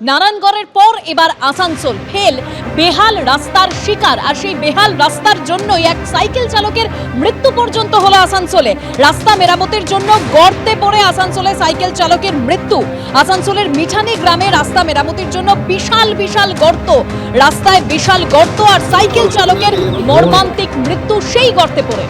নারায়ণগড়ের পর এবার আসানসোল ফেল বেহাল রাস্তার শিকার, আর সেই বেহাল রাস্তার জন্যই এক সাইকেল চালকের মৃত্যু পর্যন্ত হলো আসানসোলে। রাস্তা মেরামতের জন্য গর্তে পড়ে আসানসোলে সাইকেল চালকের মৃত্যু। আসানসোলের মিঠানি গ্রামে রাস্তা মেরামতের জন্য বিশাল বিশাল গর্ত, রাস্তায় বিশাল গর্ত আর সাইকেল চালকের মর্মান্তিক মৃত্যু সেই গর্তে পড়ে।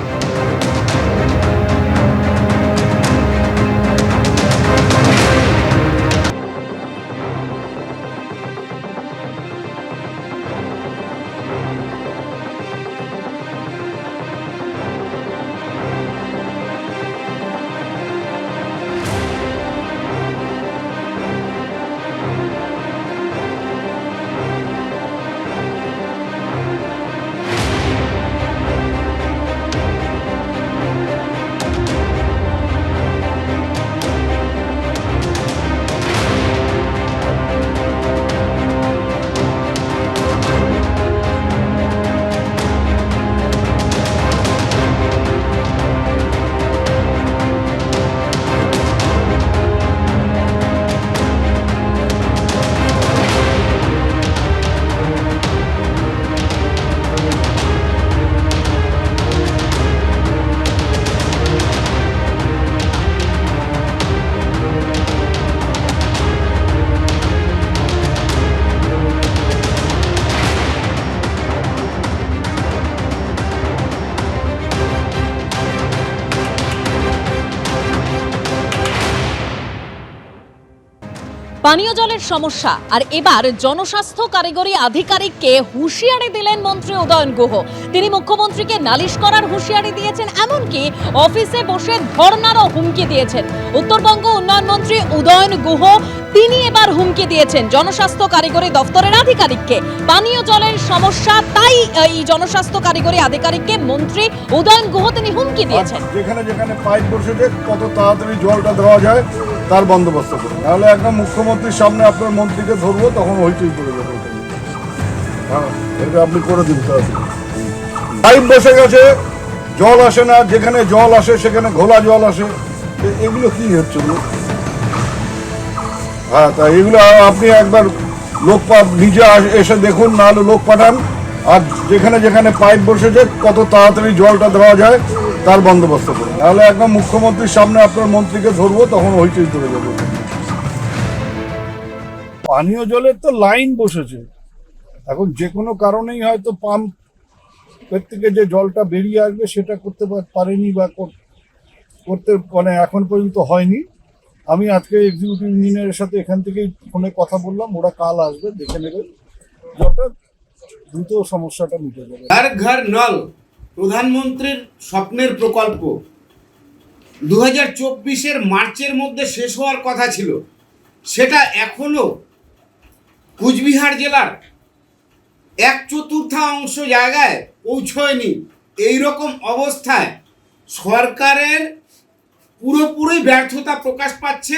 পানীয় জলের সমস্যা, আর এবার জনস্বাস্থ্য কারিগরি আধিকারিককে হুঁশিয়ারি দিলেন মন্ত্রী উদয়ন গুহ। তিনি মুখ্যমন্ত্রীকে নালিশ করার হুঁশিয়ারি দিয়েছেন, এমনকি অফিসে বসে ধর্নারও হুমকি দিয়েছেন। উত্তরবঙ্গ উন্নয়ন মন্ত্রী উদয়ন গুহ তিনি এবার হুমকি দিয়েছেন জনস্বাস্থ্য কারিগরি দপ্তরের আধিকারিককে। পানীয় জলের সমস্যা, তাই এই জনস্বাস্থ্য কারিগরি আধিকারিককে মন্ত্রী উদয়ন গুহ তিনি হুমকি দিয়েছেন। যেখানে যেখানে পাইপ বসেছে কত তাড়াতাড়ি জলটা দেওয়া যায় তার বন্দোবস্ত করুন, নাহলে একদম মুখ্যমন্ত্রীর সামনে আপনার মন্ত্রীকে ধরবো, তখন হইচই করে দেবো। হ্যাঁ, এটা আপনি করে দিন। পাইপ বসে গেছে, জল আসে না, যেখানে জল আসে সেখানে ঘোলা জল আসে, এগুলো কি হচ্ছে? হ্যাঁ, তা এগুলো আপনি একবার লোক নিজে এসে দেখুন, নাহলে লোক পাঠান, আর যেখানে যেখানে পাইপ বসেছে কত তাড়াতাড়ি জলটা দেওয়া যায় তার বন্দোবস্ত করুন, নাহলে একদম মুখ্যমন্ত্রীর সামনে আপনার মন্ত্রীকে ধরবো, তখন হইচই করে দেবো। পানীয় জলের তো লাইন বসেছে, এখন যে কোনো কারণেই হয়তো পাম্পের থেকে যে জলটা বেরিয়ে আসবে সেটা করতে পারেনি বা করতে মানে এখন পর্যন্ত হয়নি। আমি আজকে এক্সিকিউটিভ ইঞ্জিনিয়ারের সাথে এখান থেকেই ফোনে কথা বললাম, ওরা কাল আসবে, দেখে নেবে, জলটা দ্রুত সমস্যাটা মিটে যাবে। ঘর ঘর নল প্রধানমন্ত্রীর স্বপ্নের প্রকল্প 2024-এর মার্চের মধ্যে শেষ হওয়ার কথা ছিল, সেটা এখনো কুচবিহার জেলার 1/4 জায়গায় পৌঁছয়নি। এইরকম অবস্থায় সরকারের পুরোপুরি ব্যর্থতা প্রকাশ পাচ্ছে।